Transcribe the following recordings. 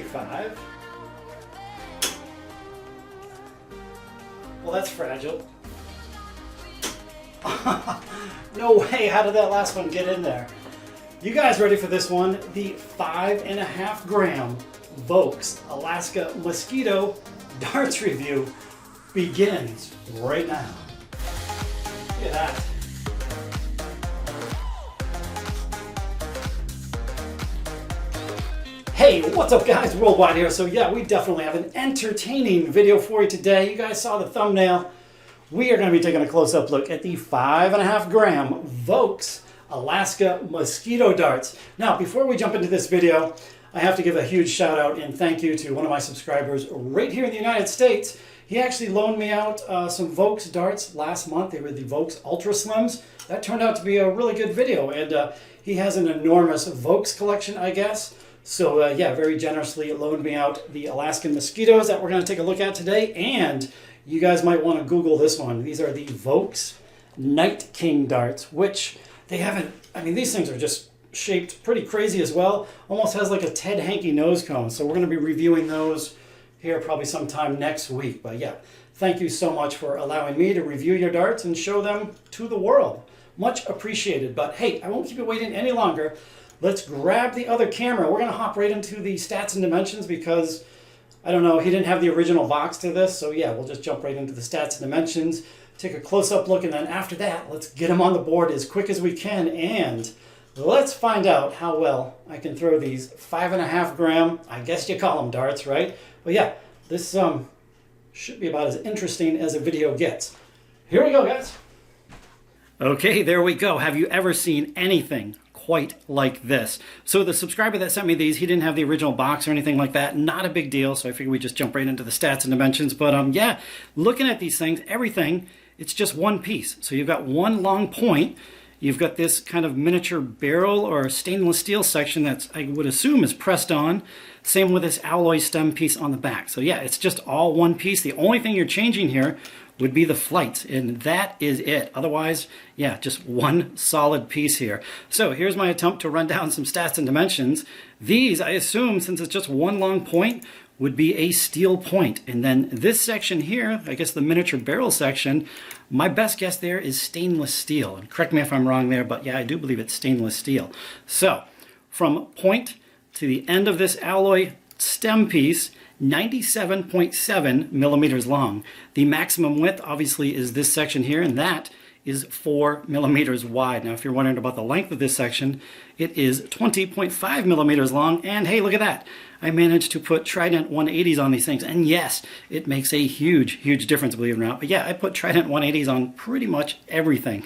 35. Well, that's fragile. No way, how did that last one get in there? You guys ready for this one? The 5.5 gram Voks Alaska Mosquito darts review begins right now. Look at that. Hey, what's up guys? Worldwide here. So yeah, we definitely have an entertaining video for you today. You guys saw the thumbnail. We are going to be taking a close-up look at the 5.5 gram Voks Alaska Mosquito darts. Now, before we jump into this video, I have to give a huge shout out and thank you to one of my subscribers right here in the United States. He actually loaned me out some Voks darts last month. They were the Voks Ultra Slims. That turned out to be a really good video, and he has an enormous Voks collection, I guess. So yeah, very generously loaned me out the Alaskan Mosquitoes that we're going to take a look at today, and you guys might want to Google this one. These are the Voks Night King darts, which they haven't, I mean, these things are just shaped pretty crazy as well. Almost has like a Ted Hankey nose cone. So we're going to be reviewing those here probably sometime next week. But yeah, thank you so much for allowing me to review your darts and show them to the world. Much appreciated. But hey, I won't keep you waiting any longer. Let's grab the other camera. We're going to hop right into the stats and dimensions because, I don't know, he didn't have the original Voks to this. So yeah, we'll just jump right into the stats and dimensions, take a close-up look, and then after that, let's get him on the board as quick as we can, and let's find out how well I can throw these 5.5 gram, I guess you call them darts, right? But yeah, this should be about as interesting as a video gets. Here we go, guys. Okay, there we go. Have you ever seen anything quite like this? So the subscriber that sent me these, he didn't have the original box or anything like that. Not a big deal, so I figured we just jump right into the stats and dimensions. But yeah, looking at these things, everything, it's just one piece. So you've got one long point. You've got this kind of miniature barrel or stainless steel section that's, I would assume, is pressed on. Same with this alloy stem piece on the back. So yeah, it's just all one piece. The only thing you're changing here would be the flights, and that is it. Otherwise, yeah, just one solid piece here. So here's my attempt to run down some stats and dimensions. These, I assume, since it's just one long point, would be a steel point. And then this section here, I guess the miniature barrel section, my best guess there is stainless steel. And correct me if I'm wrong there, but yeah, I do believe it's stainless steel. So from point to the end of this alloy stem piece, 97.7 millimeters long. The maximum width obviously is this section here, and that is 4 millimeters wide. Now if you're wondering about the length of this section, it is 20.5 millimeters long, and hey, look at that. I managed to put Trident 180s on these things, and yes, it makes a huge difference, believe it or not. But yeah, I put Trident 180s on pretty much everything.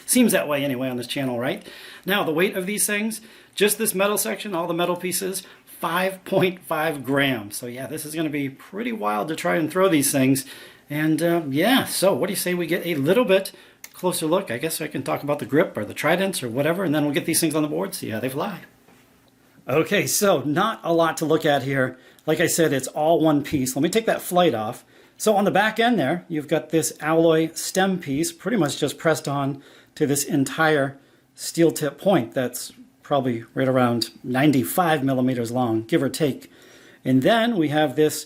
Seems that way anyway on this channel, right? Now the weight of these things, just this metal section, all the metal pieces, 5.5 grams. So yeah, this is going to be pretty wild to try and throw these things. And yeah, so what do you say we get a little bit closer look? I guess I can talk about the grip or the tridents or whatever, and then we'll get these things on the board, see how they fly. Okay, so not a lot to look at here. Like I said, it's all one piece. Let me take that flight off. So on the back end there, you've got this alloy stem piece pretty much just pressed on to this entire steel tip point that's probably right around 95 millimeters long, give or take. And then we have this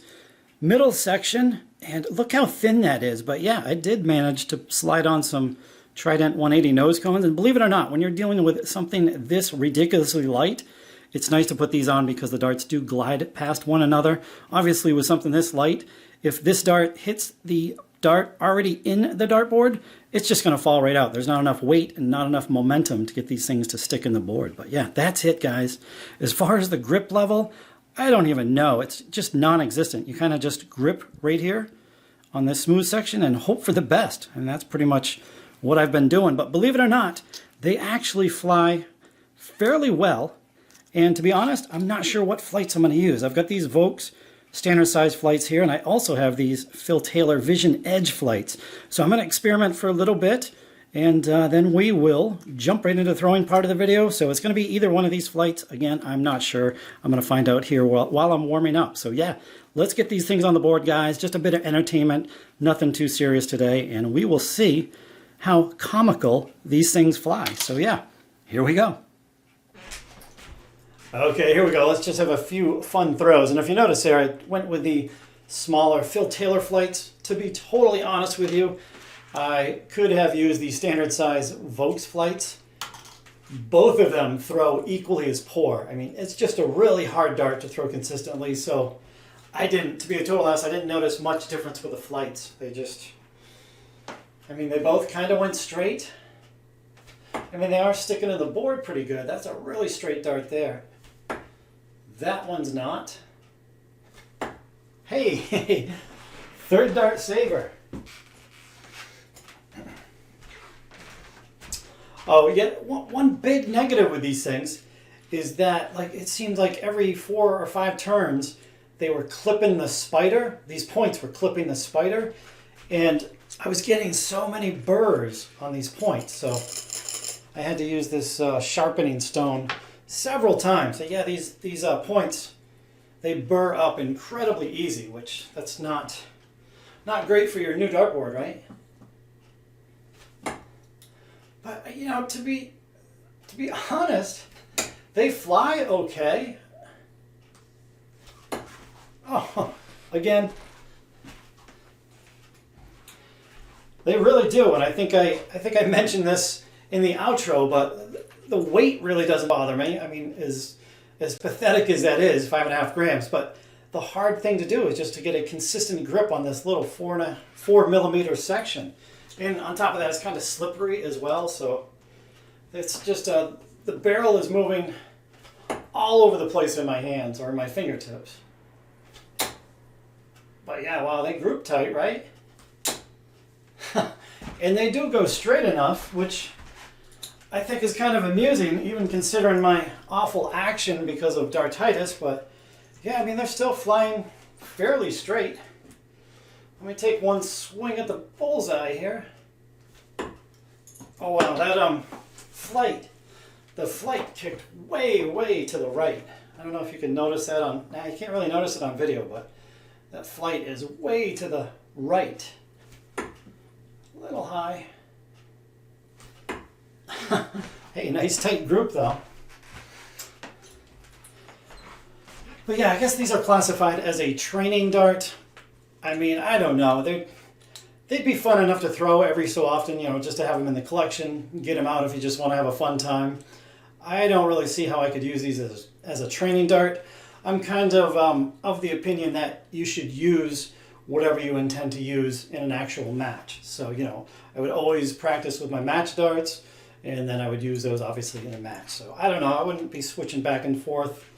middle section, and look how thin that is. But yeah, I did manage to slide on some Trident 180 nose cones, and believe it or not, when you're dealing with something this ridiculously light, it's nice to put these on because the darts do glide past one another. Obviously with something this light, if this dart hits the dart already in the dartboard, it's just going to fall right out. There's not enough weight and not enough momentum to get these things to stick in the board. But yeah, that's it, guys. As far as the grip level, I don't even know. It's just non-existent. You kind of just grip right here on this smooth section and hope for the best. And that's pretty much what I've been doing. But believe it or not, they actually fly fairly well. And to be honest, I'm not sure what flights I'm going to use. I've got these Voks standard size flights here, and I also have these Phil Taylor Vision Edge flights. So I'm going to experiment for a little bit, and then we will jump right into the throwing part of the video. So it's going to be either one of these flights. Again, I'm not sure. I'm going to find out here while I'm warming up. So yeah, let's get these things on the board, guys. Just a bit of entertainment, nothing too serious today, and we will see how comical these things fly. So yeah, here we go. Okay, here we go. Let's just have a few fun throws. And if you notice there, I went with the smaller Phil Taylor flights. To be totally honest with you, I could have used the standard size Voks flights. Both of them throw equally as poor. I mean, it's just a really hard dart to throw consistently. So I didn't, to be a total honest, I didn't notice much difference with the flights. They just, I mean, they both kind of went straight. I mean, they are sticking to the board pretty good. That's a really straight dart there. That one's not. Hey, third dart saver. Oh, yeah, one big negative with these things is that, like, it seemed like every 4 or 5 turns, they were clipping the spider. These points were clipping the spider, and I was getting so many burrs on these points, so I had to use this sharpening stone several times. So yeah, these points, they burr up incredibly easy, which that's not great for your new dartboard, right? But you know, to be honest, they fly okay. Oh, again, they really do, and I think I mentioned this in the outro, but the weight really doesn't bother me. I mean, as pathetic as that is, 5.5 grams, but the hard thing to do is just to get a consistent grip on this little 4 millimeter section. And on top of that, it's kind of slippery as well, so it's just, the barrel is moving all over the place in my hands or in my fingertips. But yeah, wow, they group tight, right? And they do go straight enough, which I think is kind of amusing, even considering my awful action because of dartitis. But yeah, I mean, they're still flying fairly straight. Let me take one swing at the bullseye here. Oh wow, that the flight kicked way to the right. I don't know if you can notice that on, nah, you can't really notice it on video, but that flight is way to the right. A little high. Hey, nice tight group though. But yeah, I guess these are classified as a training dart. I mean, I don't know. They'd be fun enough to throw every so often, you know, just to have them in the collection, get them out if you just want to have a fun time. I don't really see how I could use these as a training dart. I'm kind of the opinion that you should use whatever you intend to use in an actual match. So, you know, I would always practice with my match darts, and then I would use those obviously in a match. So I don't know, I wouldn't be switching back and forth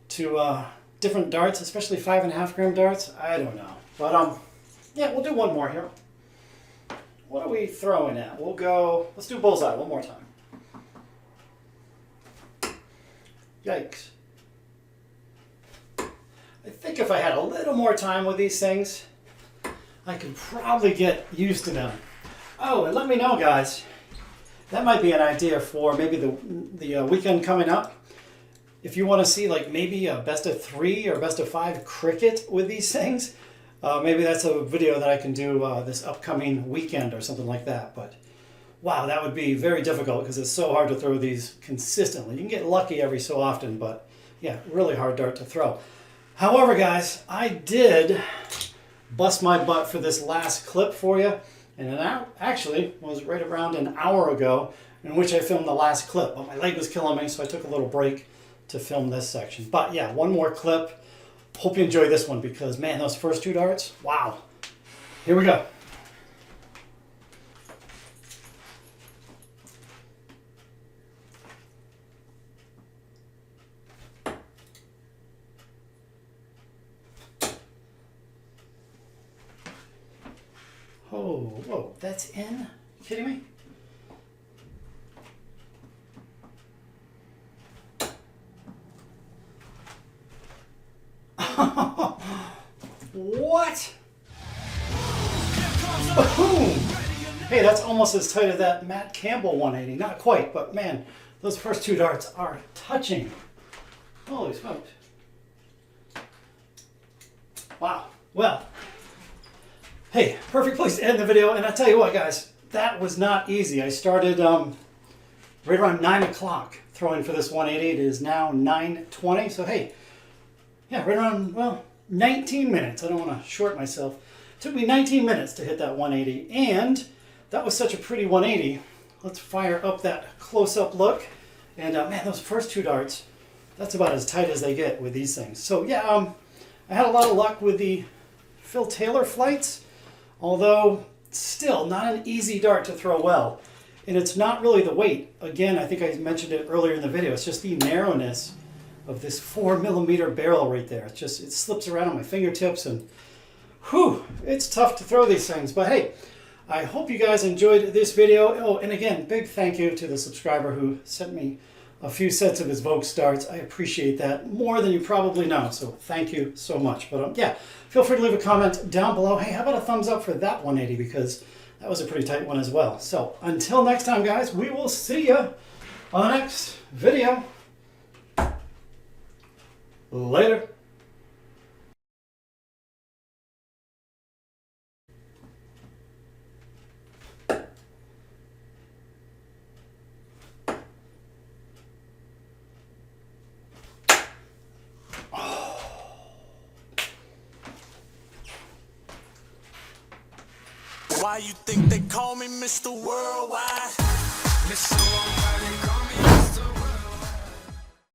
to different darts, especially 5.5 gram darts. I don't know. But yeah, we'll do one more here. What are we throwing at? We'll go, let's do bullseye one more time. Yikes. I think if I had a little more time with these things, I could probably get used to them. Oh, and let me know, guys. That might be an idea for maybe the weekend coming up. If you want to see like maybe a best of 3 or best of 5 cricket with these things, maybe that's a video that I can do this upcoming weekend or something like that. But wow, that would be very difficult because it's so hard to throw these consistently. You can get lucky every so often, but yeah, really hard dart to throw. However, guys, I did bust my butt for this last clip for you. And it actually was right around an hour ago in which I filmed the last clip. But my leg was killing me, so I took a little break to film this section. But yeah, one more clip. Hope you enjoy this one because, man, those first 2 darts, wow. Here we go. Oh, whoa, that's in? You kidding me? What? Boom! Hey, that's almost as tight as that Matt Campbell 180. Not quite, but man, those first 2 darts are touching. Holy smokes. Wow. Well, hey, perfect place to end the video. And I tell you what, guys, that was not easy. I started right around 9 o'clock throwing for this 180. It is now 9:20. So hey, yeah, right around, well, 19 minutes. I don't want to short myself. It took me 19 minutes to hit that 180, and that was such a pretty 180. Let's fire up that close-up look. And man, those first two darts, that's about as tight as they get with these things. So yeah, I had a lot of luck with the Phil Taylor flights, although still not an easy dart to throw well. And it's not really the weight. Again, I think I mentioned it earlier in the video. It's just the narrowness of this 4mm barrel right there. It slips around on my fingertips, and whew, it's tough to throw these things. But hey, I hope you guys enjoyed this video. Oh, and again, big thank you to the subscriber who sent me a few sets of his Voks darts. I appreciate that more than you probably know, so thank you so much. But yeah, feel free to leave a comment down below. Hey, how about a thumbs up for that 180, because that was a pretty tight one as well. So until next time, guys, we will see you on the next video. Later. Why you think they call me Mr. Worldwide? Mr. Worldwide.